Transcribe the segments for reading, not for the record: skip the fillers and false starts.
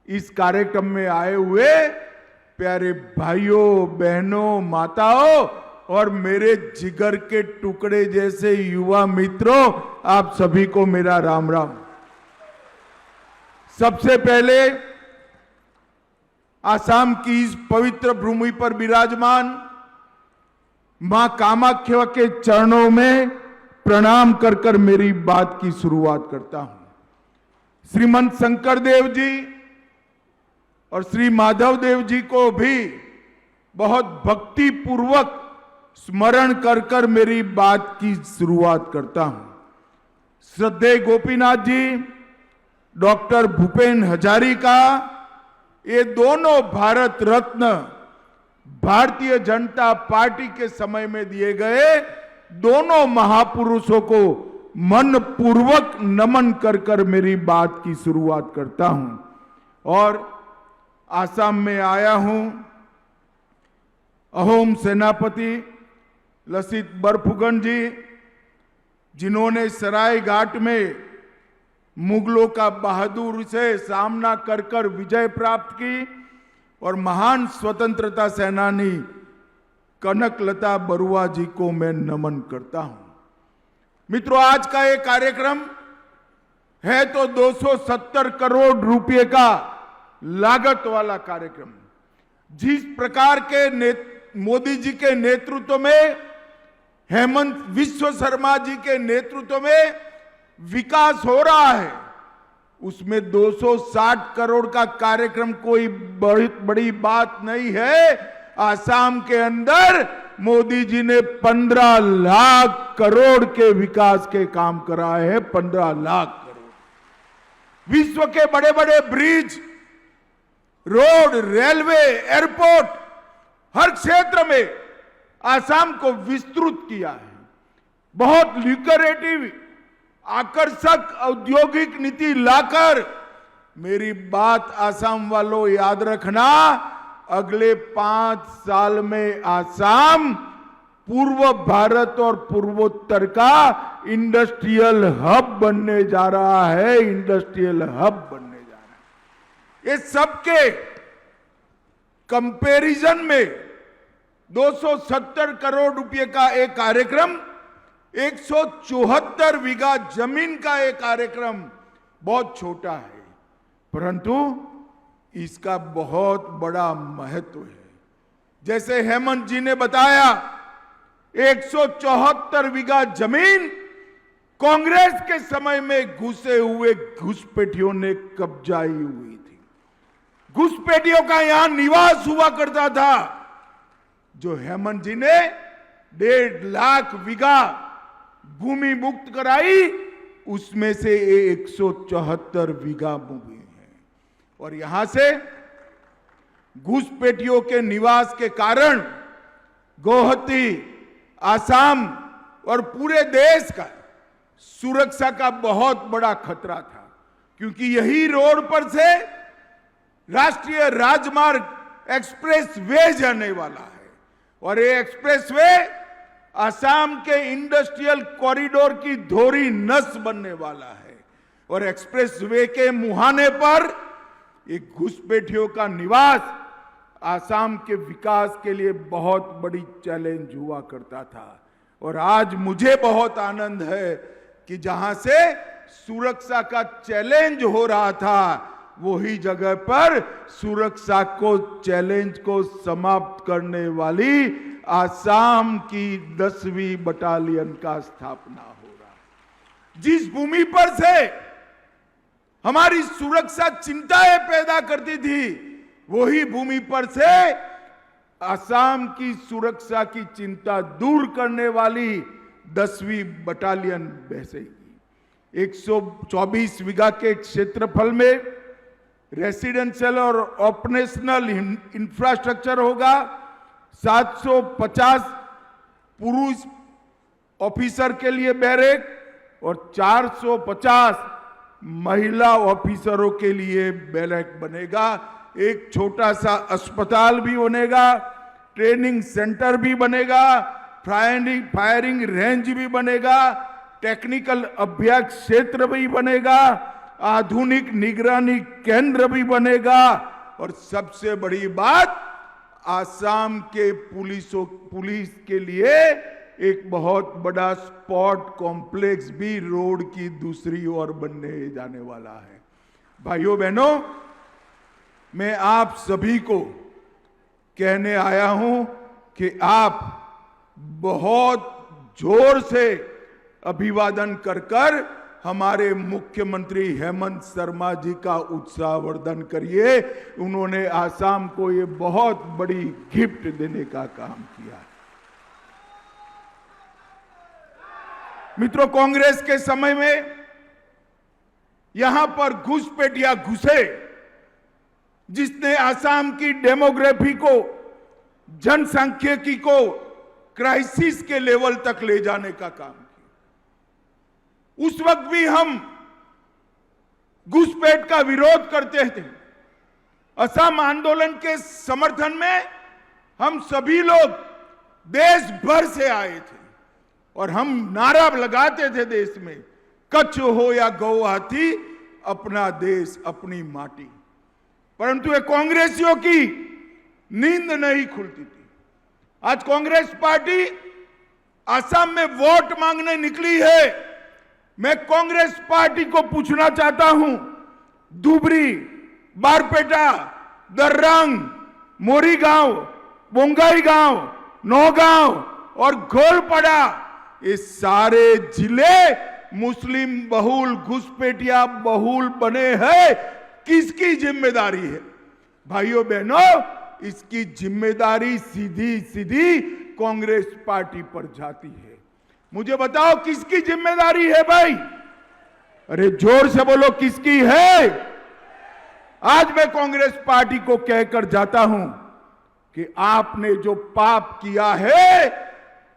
इस कार्यक्रम में आए हुए प्यारे भाइयों, बहनों, माताओं और मेरे जिगर के टुकड़े जैसे युवा मित्रों, आप सभी को मेरा राम राम। सबसे पहले आसाम की इस पवित्र भूमि पर विराजमान मां कामाख्या के चरणों में प्रणाम कर कर मेरी बात की शुरुआत करता हूं। श्रीमंत शंकर देव जी और श्री माधव देव जी को भी बहुत भक्ति पूर्वक स्मरण कर कर मेरी बात की शुरुआत करता हूं। श्रद्धेय गोपीनाथ जी, डॉक्टर भूपेन हजारिका, ये दोनों भारत रत्न भारतीय जनता पार्टी के समय में दिए गए दोनों महापुरुषों को मन पूर्वक नमन कर कर मेरी बात की शुरुआत करता हूं। और आसाम में आया हूं। अहोम सेनापति लसित बरफुकन जी, जिन्होंने सराय घाट में मुगलों का बहादुर से सामना कर कर विजय प्राप्त की, और महान स्वतंत्रता सेनानी कनकलता बरुआ जी को मैं नमन करता हूं। मित्रों, आज का ये कार्यक्रम है तो 270 करोड़ रुपए का लागत वाला कार्यक्रम। जिस प्रकार के मोदी जी के नेतृत्व में, हेमंत विश्व शर्मा जी के नेतृत्व में विकास हो रहा है, उसमें 260 करोड़ का कार्यक्रम कोई बड़ी बात नहीं है। आसाम के अंदर मोदी जी ने 15 लाख करोड़ के विकास के काम कराए हैं। 15 लाख करोड़। विश्व के बड़े बड़े ब्रिज, रोड, रेलवे, एयरपोर्ट, हर क्षेत्र में आसाम को विस्तृत किया है। बहुत ल्यूक्रेटिव, आकर्षक औद्योगिक नीति लाकर, मेरी बात आसाम वालों याद रखना, अगले 5 साल में आसाम पूर्व भारत और पूर्वोत्तर का इंडस्ट्रियल हब बनने जा रहा है। इंडस्ट्रियल हब बनने जा रहा है। ये सबके कंपैरिजन में 270 करोड़ रुपए का एक कार्यक्रम, 174 बीघा जमीन का एक कार्यक्रम बहुत छोटा है, परंतु इसका बहुत बड़ा महत्व है। जैसे हेमंत जी ने बताया, 174 बीघा जमीन कांग्रेस के समय में घुसे हुए घुसपैठियों ने कब्जाई हुई थी। घुसपैठियों का यहां निवास हुआ करता था, जो हेमंत जी ने 1.5 लाख बीघा भूमि मुक्त कराई, उसमें से 174 बीघा भूमि है। और यहां से घुसपैठियों के निवास के कारण गुवाहाटी, आसाम और पूरे देश का सुरक्षा का बहुत बड़ा खतरा था, क्योंकि यही रोड पर से राष्ट्रीय राजमार्ग एक्सप्रेस वे जाने वाला है। और ये एक्सप्रेस वे आसाम के इंडस्ट्रियल कॉरिडोर की धोरी नस बनने वाला है। और एक्सप्रेस वे के मुहाने पर एक घुसपैठियों का निवास आसाम के विकास के लिए बहुत बड़ी चैलेंज हुआ करता था। और आज मुझे बहुत आनंद है कि जहां से सुरक्षा का चैलेंज हो रहा था, वही जगह पर सुरक्षा को चैलेंज को समाप्त करने वाली आसाम की 10वीं बटालियन का स्थापना हो रहा है। जिस भूमि पर से हमारी सुरक्षा चिंताएं पैदा करती थी, वही भूमि पर से आसाम की सुरक्षा की चिंता दूर करने वाली 10वीं बटालियन बसेगी। 124 बीघा के क्षेत्रफल में रेसिडेंशियल और ऑपरेशनल इंफ्रास्ट्रक्चर होगा। 750 पुरुष ऑफिसर के लिए बैरक और 450 महिला ऑफिसरों के लिए बैरक बनेगा। एक छोटा सा अस्पताल भी बनेगा, ट्रेनिंग सेंटर भी बनेगा, फायरिंग रेंज भी बनेगा, टेक्निकल अभ्यास क्षेत्र भी बनेगा आधुनिक निगरानी केंद्र भी बनेगा। और सबसे बड़ी बात, आसाम के पुलिस के लिए एक बहुत बड़ा स्पोर्ट कॉम्प्लेक्स भी रोड की दूसरी ओर बनने जाने वाला है। भाइयों बहनों, मैं आप सभी को कहने आया हूं कि आप बहुत जोर से अभिवादन कर हमारे मुख्यमंत्री हेमंत शर्मा जी का उत्साहवर्धन करिए। उन्होंने आसाम को ये बहुत बड़ी गिफ्ट देने का काम किया है। मित्रों, कांग्रेस के समय में यहां पर घुसपैठिया घुसे, जिसने आसाम की डेमोग्राफी को, जनसांख्यिकी को क्राइसिस के लेवल तक ले जाने का काम किया। उस वक्त भी हम घुसपैठ का विरोध करते थे। असम आंदोलन के समर्थन में हम सभी लोग देश भर से आए थे और हम नारा लगाते थे देश में, कच्छ हो या गुवाहाटी, अपना देश अपनी माटी। परंतु ये कांग्रेसियों की नींद नहीं खुलती थी। आज कांग्रेस पार्टी असम में वोट मांगने निकली है। मैं कांग्रेस पार्टी को पूछना चाहता हूं, धुबरी, बारपेटा, दर्रंग, मोरीगांव, बोंगाईगांव, नौगांव और घोलपड़ा, ये सारे जिले मुस्लिम बहुल, घुसपैठिया बहुल बने हैं। किसकी जिम्मेदारी है? भाइयों बहनों, इसकी जिम्मेदारी सीधी सीधी कांग्रेस पार्टी पर जाती है। मुझे बताओ, किसकी जिम्मेदारी है भाई? अरे जोर से बोलो, किसकी है? आज मैं कांग्रेस पार्टी को कहकर जाता हूं कि आपने जो पाप किया है,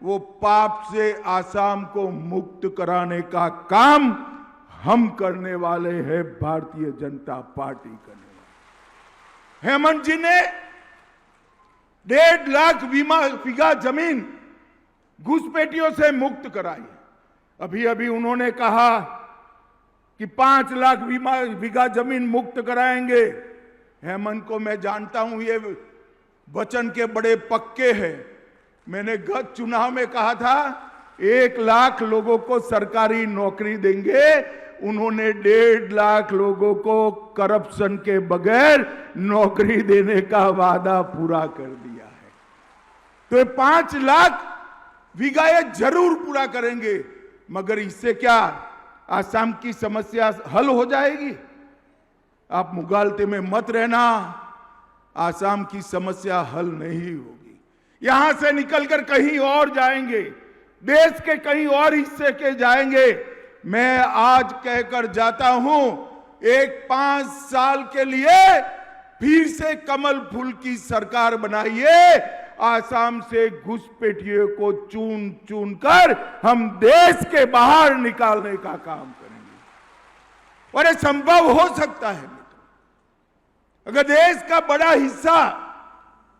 वो पाप से आसाम को मुक्त कराने का काम हम करने वाले हैं, भारतीय जनता पार्टी करने वाले। हेमंत जी ने 1.5 लाख बीघा जमीन घुसपैठियों से मुक्त कराई। अभी अभी उन्होंने कहा कि 5 लाख बीघा जमीन मुक्त कराएंगे। हेमंत को मैं जानता हूं, ये वचन के बड़े पक्के हैं। मैंने गत चुनाव में कहा था 1 लाख लोगों को सरकारी नौकरी देंगे। उन्होंने 1.5 लाख लोगों को करप्शन के बगैर नौकरी देने का वादा पूरा कर दिया है। तो 5 लाख बीघा जरूर पूरा करेंगे, मगर इससे क्या आसाम की समस्या हल हो जाएगी? आप मुगालते में मत रहना, आसाम की समस्या हल नहीं होगी। यहां से निकलकर कहीं और जाएंगे, देश के कहीं और हिस्से के जाएंगे। मैं आज कहकर जाता हूं, एक 5 साल के लिए फिर से कमल फूल की सरकार बनाइए। आसाम से घुसपैठियों को चुन चुन कर हम देश के बाहर निकालने का काम करेंगे। और ये संभव हो सकता है। अगर देश का बड़ा हिस्सा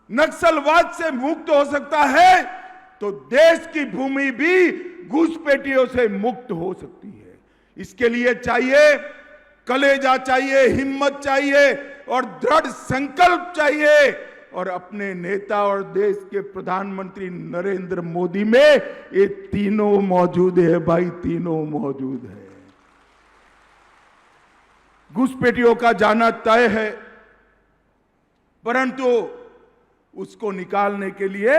नक्सलवाद से मुक्त हो सकता है, तो देश की भूमि भी घुसपैठियों से मुक्त हो सकती है। इसके लिए चाहिए कलेजा, चाहिए हिम्मत, चाहिए और दृढ़ संकल्प चाहिए। और अपने नेता और देश के प्रधानमंत्री नरेंद्र मोदी में ये तीनों मौजूद है भाई, तीनों मौजूद है। घुसपैठियों का जाना तय है, परंतु उसको निकालने के लिए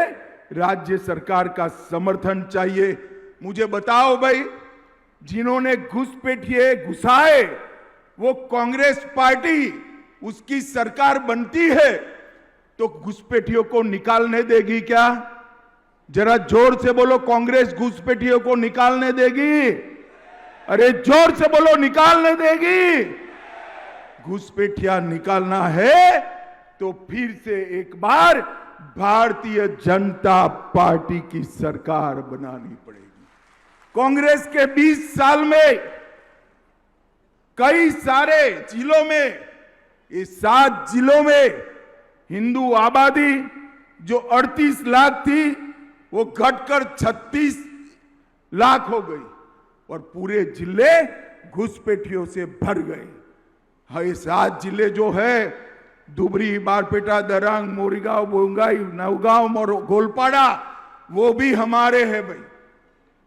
राज्य सरकार का समर्थन चाहिए। मुझे बताओ भाई, जिन्होंने घुसपैठिए घुसाए वो कांग्रेस पार्टी, उसकी सरकार बनती है तो घुसपैठियों को निकालने देगी क्या? जरा जोर से बोलो, कांग्रेस घुसपैठियों को निकालने देगी? अरे जोर से बोलो, निकालने देगी? घुसपैठिया निकालना है तो फिर से एक बार भारतीय जनता पार्टी की सरकार बनानी पड़ेगी। कांग्रेस के 20 साल में कई सारे जिलों में, इस 7 जिलों में हिंदू आबादी जो 38 लाख थी वो घटकर 36 लाख हो गई और पूरे जिले घुसपैठियों से भर गए। हाँ, ये 7 जिले जो है, धुबरी, बारपेटा, दरंग, मोरीगांव, बोंगाई, नौगांव और गोलपाड़ा, वो भी हमारे हैं भाई।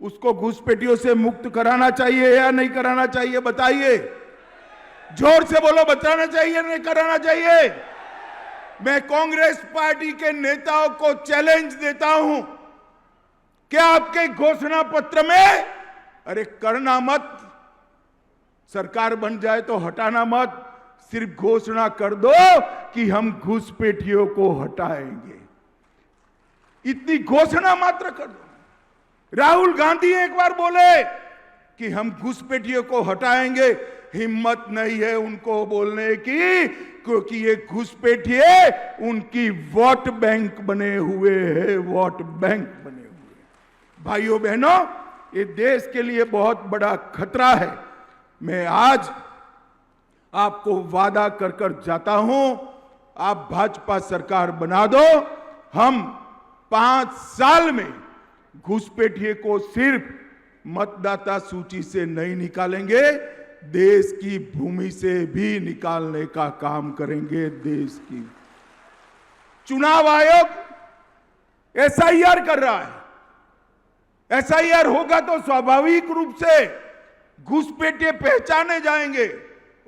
उसको घुसपैठियों से मुक्त कराना चाहिए या नहीं कराना चाहिए, बताइए। जोर से बोलो, बताना चाहिए या नहीं कराना चाहिए। मैं कांग्रेस पार्टी के नेताओं को चैलेंज देता हूं, क्या आपके घोषणा पत्र में, अरे करना मत, सरकार बन जाए तो हटाना मत, सिर्फ घोषणा कर दो कि हम घुसपैठियों को हटाएंगे, इतनी घोषणा मात्र कर दो। राहुल गांधी एक बार बोले कि हम घुसपैठियों को हटाएंगे, हिम्मत नहीं है उनको बोलने की, क्योंकि ये घुसपैठिए उनकी वोट बैंक बने हुए हैं, वोट बैंक बने हुए हैं। भाइयों बहनों, ये देश के लिए बहुत बड़ा खतरा है। मैं आज आपको वादा कर कर जाता हूं, आप भाजपा सरकार बना दो, हम 5 साल में घुसपैठिए को सिर्फ मतदाता सूची से नहीं निकालेंगे, देश की भूमि से भी निकालने का काम करेंगे। देश की चुनाव आयोग एसआईआर कर रहा है। एसआईआर होगा तो स्वाभाविक रूप से घुसपैठिए पहचाने जाएंगे।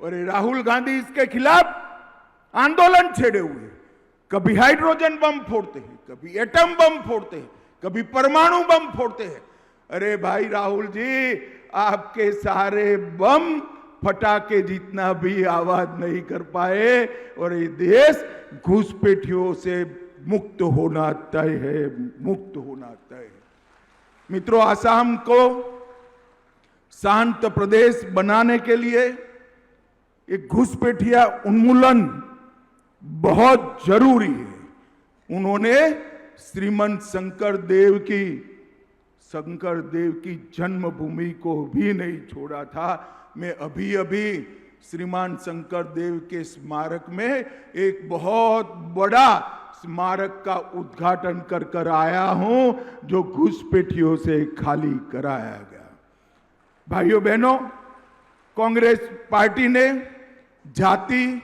और राहुल गांधी इसके खिलाफ आंदोलन छेड़े हुए, कभी हाइड्रोजन बम फोड़ते हैं, कभी एटम बम फोड़ते हैं, कभी परमाणु बम फोड़ते हैं। अरे भाई राहुल जी, आपके सारे बम फटाके जितना भी आवाज नहीं कर पाए, और ये देश घुसपैठियों से मुक्त होना तय है, मुक्त होना तय है। मित्रों, असम को शांत प्रदेश बनाने के लिए एक घुसपैठिया उन्मूलन बहुत जरूरी है। उन्होंने श्रीमंत शंकर देव की जन्मभूमि को भी नहीं छोड़ा था। मैं अभी अभी श्रीमान शंकर देव के स्मारक में एक बहुत बड़ा स्मारक का उद्घाटन कर कर आया हूं, जो घुसपैठियों से खाली कराया गया। भाइयों बहनों, कांग्रेस पार्टी ने जाति,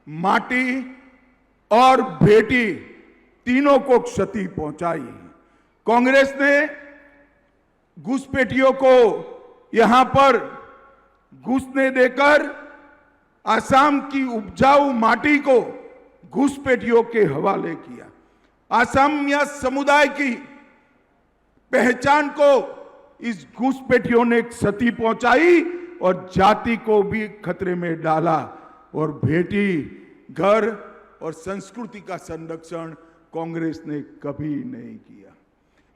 माटी और बेटी तीनों को क्षति पहुंचाई। कांग्रेस ने घुसपैठियों को यहां पर घुसने देकर असम की उपजाऊ माटी को घुसपैठियों के हवाले किया। असम या समुदाय की पहचान को इस घुसपैठियों ने क्षति पहुंचाई और जाति को भी खतरे में डाला, और बेटी, घर और संस्कृति का संरक्षण कांग्रेस ने कभी नहीं किया।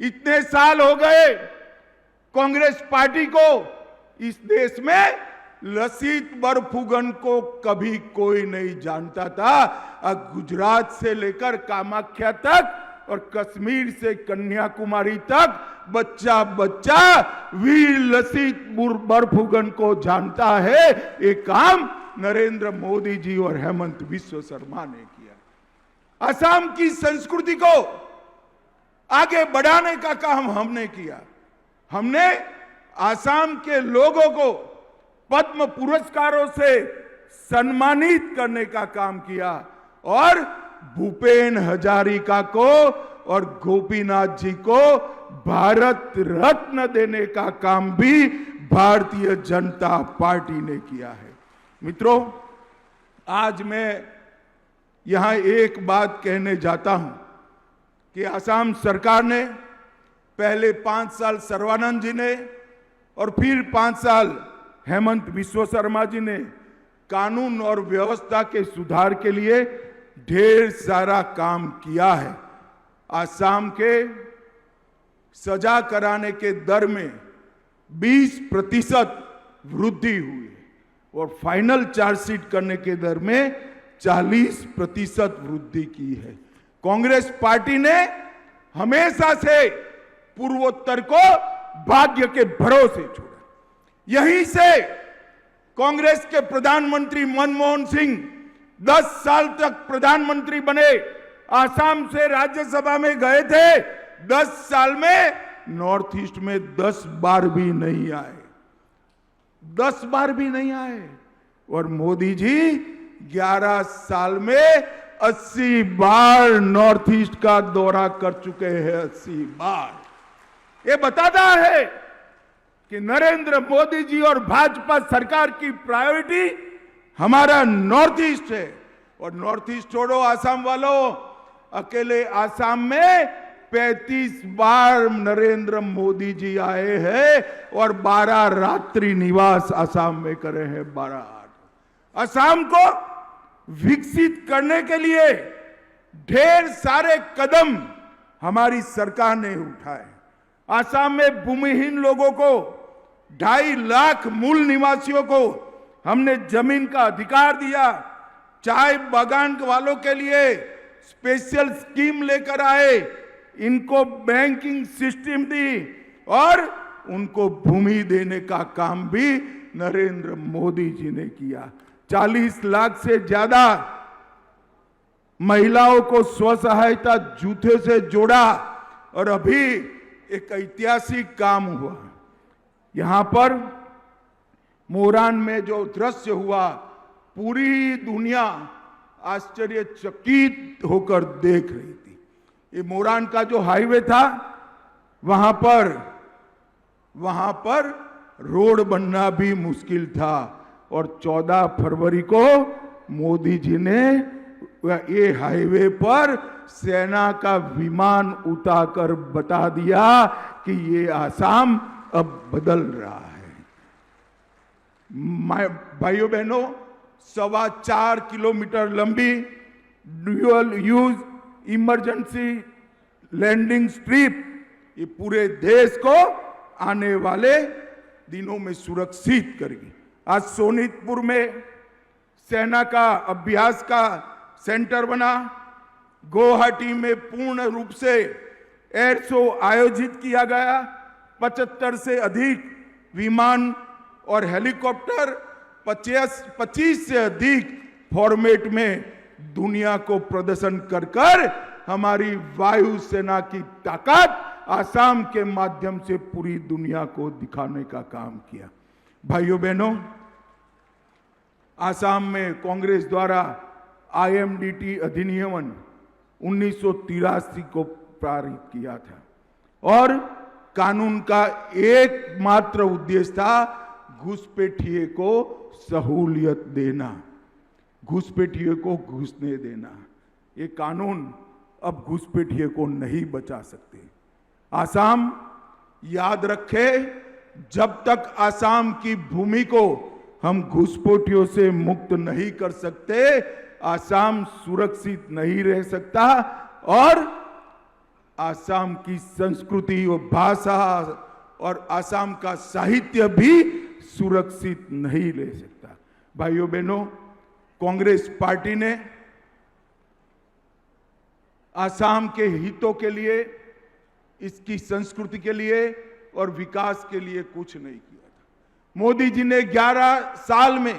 इतने साल हो गए कांग्रेस पार्टी को इस देश में, लसित बरफुकन को कभी कोई नहीं जानता था। अब गुजरात से लेकर कामाख्या तक और कश्मीर से कन्याकुमारी तक बच्चा बच्चा वीर लसित बरफुकन को जानता है। ये काम नरेंद्र मोदी जी और हेमंत बिस्वा शर्मा ने किया। असम की संस्कृति को आगे बढ़ाने का काम हमने किया। हमने असम के लोगों को पद्म पुरस्कारों से सम्मानित करने का काम किया, और भूपेन हजारिका को और गोपीनाथ जी को भारत रत्न देने का काम भी भारतीय जनता पार्टी ने किया है। मित्रों, आज मैं यहां एक बात कहने जाता हूं कि असम सरकार ने पहले 5 साल सर्बानंद जी ने और फिर 5 साल हेमंत बिस्वा शर्मा जी ने कानून और व्यवस्था के सुधार के लिए ढेर सारा काम किया है। असम के सजा कराने के दर में 20% वृद्धि हुई है, और फाइनल चार्जशीट करने के दर में 40% वृद्धि की है। कांग्रेस पार्टी ने हमेशा से पूर्वोत्तर को भाग्य के भरोसे छोड़ा। यहीं से कांग्रेस के प्रधानमंत्री मनमोहन सिंह 10 साल तक प्रधानमंत्री बने, आसाम से राज्यसभा में गए थे, 10 साल में नॉर्थ ईस्ट में 10 बार भी नहीं आए। 10 बार भी नहीं आए। और मोदी जी 11 साल में 80 बार नॉर्थ ईस्ट का दौरा कर चुके हैं, 80 बार। ये बताता है कि नरेंद्र मोदी जी और भाजपा सरकार की प्रायोरिटी हमारा नॉर्थ ईस्ट है। और नॉर्थ ईस्ट छोड़ो, आसाम वालों, अकेले आसाम में 35 बार नरेंद्र मोदी जी आए हैं और 12 रात्रि निवास आसाम में करे हैं, 12-8। आसाम को विकसित करने के लिए ढेर सारे कदम हमारी सरकार ने उठाए। आसाम में भूमिहीन लोगों को, 2.5 लाख मूल निवासियों को हमने जमीन का अधिकार दिया। चाय बागान वालों के लिए स्पेशल स्कीम लेकर आए, इनको बैंकिंग सिस्टम दी और उनको भूमि देने का काम भी नरेंद्र मोदी जी ने किया। 40 लाख से ज्यादा महिलाओं को स्व सहायता जूथे से जोड़ा और अभी एक ऐतिहासिक काम हुआ। यहां पर मोरान में जो दृश्य हुआ, पूरी दुनिया आश्चर्यचकित होकर देख रही थी। ये मोरान का जो हाईवे था, वहां पर रोड बनना भी मुश्किल था। और 14 फरवरी को मोदी जी ने ये हाईवे पर सेना का विमान उतारकर बता दिया कि ये आसाम अब बदल रहा है। भाइयों बहनों, 4.25 किलोमीटर लंबी dual use emergency landing strip ये पूरे देश को आने वाले दिनों में सुरक्षित करेगी। आज सोनीतपुर में सेना का अभ्यास का सेंटर बना। गुवाहाटी में पूर्ण रूप से एयर शो आयोजित किया गया। 75 से अधिक विमान और हेलीकॉप्टर 25 से अधिक फॉर्मेट में दुनिया को प्रदर्शन कर हमारी वायुसेना की ताकत आसाम के माध्यम से पूरी दुनिया को दिखाने का काम किया। भाइयों बहनों, आसाम में कांग्रेस द्वारा IMDT अधिनियम 1983 को पारित किया था और कानून का एकमात्र उद्देश्य था घुसपैठिए को सहूलियत देना, घुसपैठिए को घुसने देना। ये कानून अब घुसपैठिए को नहीं बचा सकते। आसाम याद रखे, जब तक आसाम की भूमि को हम घुसपैठियों से मुक्त नहीं कर सकते, आसाम सुरक्षित नहीं रह सकता और आसाम की संस्कृति और भाषा और आसाम का साहित्य भी सुरक्षित नहीं रह सकता। भाइयों बहनों, कांग्रेस पार्टी ने आसाम के हितों के लिए, इसकी संस्कृति के लिए और विकास के लिए कुछ नहीं किया था। मोदी जी ने 11 साल में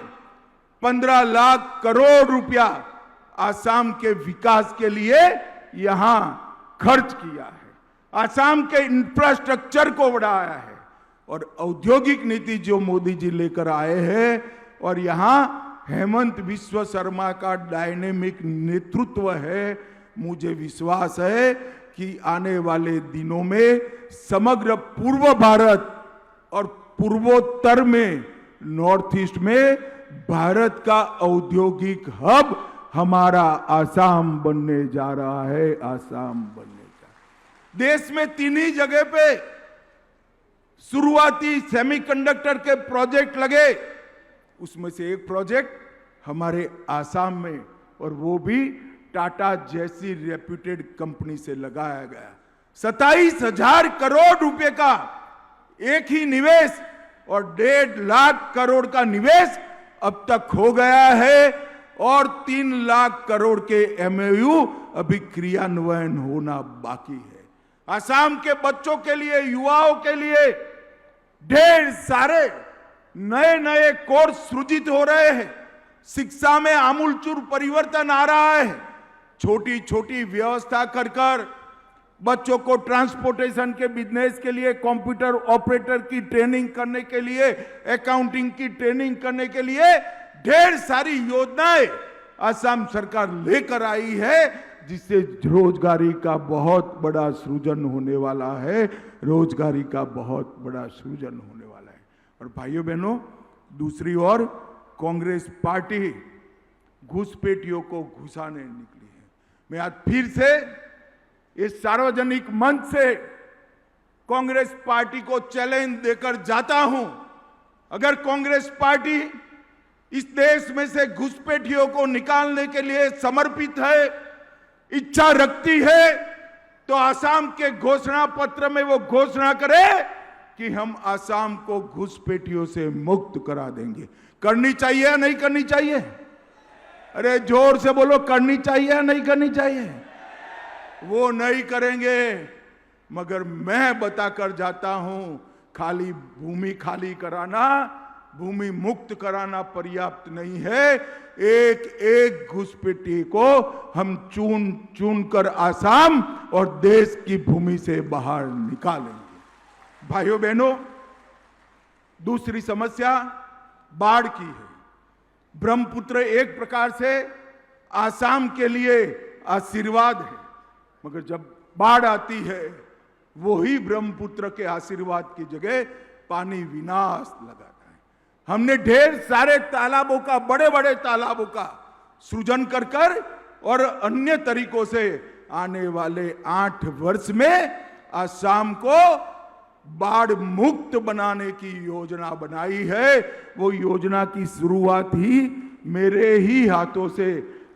15 लाख करोड़ रुपया आसाम के विकास के लिए यहां खर्च किया है। आसाम के इंफ्रास्ट्रक्चर को बढ़ाया है और औद्योगिक नीति जो मोदी जी लेकर आए हैं और यहां हेमंत बिस्वा शर्मा का डायनेमिक नेतृत्व है। मुझे विश्वास है कि आने वाले दिनों में समग्र पूर्व भारत और पूर्वोत्तर में, नॉर्थ ईस्ट में भारत का औद्योगिक हब हमारा आसाम बनने जा रहा है। आसाम बनने जा, देश में 3 ही जगह पे शुरुआती सेमीकंडक्टर के प्रोजेक्ट लगे, उसमें से एक प्रोजेक्ट हमारे आसाम में, और वो भी टाटा जैसी रेप्यूटेड कंपनी से लगाया गया। 27,000 करोड़ रुपए का एक ही निवेश और 1.5 लाख करोड़ का निवेश अब तक हो गया है और 3 लाख करोड़ के MOU अभी क्रियान्वयन होना बाकी है। आसाम के बच्चों के लिए, युवाओं के लिए ढेर सारे नए नए कोर्स सृजित हो रहे हैं। शिक्षा में आमूलचूल परिवर्तन आ रहा है। छोटी छोटी व्यवस्था कर बच्चों को ट्रांसपोर्टेशन के बिजनेस के लिए, कंप्यूटर ऑपरेटर की ट्रेनिंग करने के लिए, अकाउंटिंग की ट्रेनिंग करने के लिए ढेर सारी योजनाएं असम सरकार लेकर आई है, जिससे रोजगारी का बहुत बड़ा सृजन होने वाला है, रोजगारी का बहुत बड़ा सृजन होने वाला है। और भाइयों बहनों, दूसरी ओर कांग्रेस पार्टी घुसपैठियों को घुसाने निकली है। मैं आज फिर से इस सार्वजनिक मंच से कांग्रेस पार्टी को चैलेंज देकर जाता हूं, अगर कांग्रेस पार्टी इस देश में से घुसपैठियों को निकालने के लिए समर्पित है, इच्छा रखती है, तो आसाम के घोषणा पत्र में वो घोषणा करे कि हम आसाम को घुसपैठियों से मुक्त करा देंगे। करनी चाहिए या नहीं करनी चाहिए? अरे जोर से बोलो, करनी चाहिए या नहीं करनी चाहिए? वो नहीं करेंगे, मगर मैं बताकर जाता हूं, खाली भूमि खाली कराना, भूमि मुक्त कराना पर्याप्त नहीं है। एक एक घुसपैठी को हम चुन चुन कर आसाम और देश की भूमि से बाहर निकालेंगे। भाइयों बहनों, दूसरी समस्या बाढ़ की है। ब्रह्मपुत्र एक प्रकार से आसाम के लिए आशीर्वाद है, मगर जब बाढ़ आती है, वही ब्रह्मपुत्र के आशीर्वाद की जगह पानी विनाश लगाता है। हमने ढेर सारे तालाबों का, बड़े बड़े तालाबों का सृजन कर कर और अन्य तरीकों से आने वाले 8 वर्ष में आसाम को बाढ़ मुक्त बनाने की योजना बनाई है। वो योजना की शुरुआत ही मेरे ही हाथों से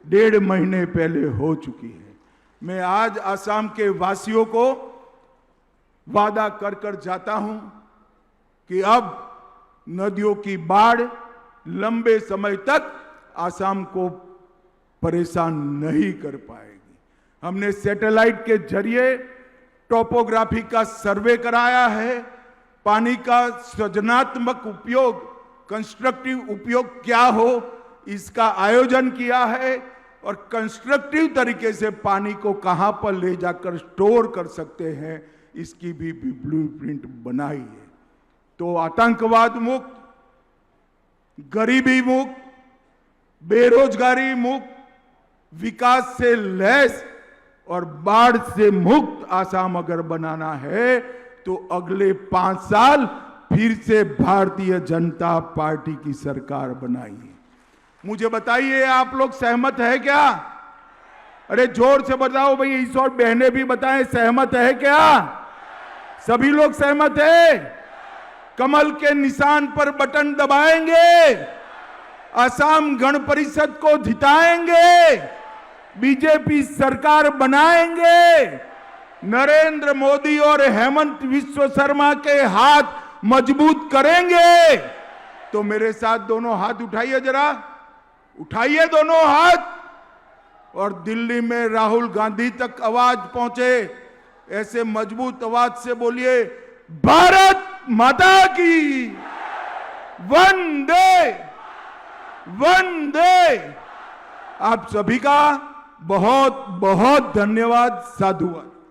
1.5 महीने पहले हो चुकी है। मैं आज आसाम के वासियों को वादा कर कर जाता हूं कि अब नदियों की बाढ़ लंबे समय तक आसाम को परेशान नहीं कर पाएगी। हमने सैटेलाइट के जरिए टोपोग्राफी का सर्वे कराया है, पानी का सृजनात्मक उपयोग, कंस्ट्रक्टिव उपयोग क्या हो, इसका आयोजन किया है, और कंस्ट्रक्टिव तरीके से पानी को कहां पर ले जाकर स्टोर कर सकते हैं, इसकी भी ब्लूप्रिंट बनाई है। तो आतंकवाद मुक्त, गरीबी मुक्त, बेरोजगारी मुक्त, विकास से लैस और बाढ़ से मुक्त आसाम अगर बनाना है, तो अगले 5 साल फिर से भारतीय जनता पार्टी की सरकार बनाइए। मुझे बताइए, आप लोग सहमत है क्या? अरे जोर से बताओ भाई, इस और बहनें भी बताएं, सहमत है क्या? सभी लोग सहमत है? कमल के निशान पर बटन दबाएंगे, असम गण परिषद को जिताएंगे, बीजेपी सरकार बनाएंगे, नरेंद्र मोदी और हेमंत विश्व शर्मा के हाथ मजबूत करेंगे। तो मेरे साथ दोनों हाथ उठाइए, जरा उठाइए दोनों हाथ, और दिल्ली में राहुल गांधी तक आवाज पहुंचे, ऐसे मजबूत आवाज से बोलिए, भारत माता की वंदे वंदे। आप सभी का बहुत बहुत धन्यवाद, साधुवाद।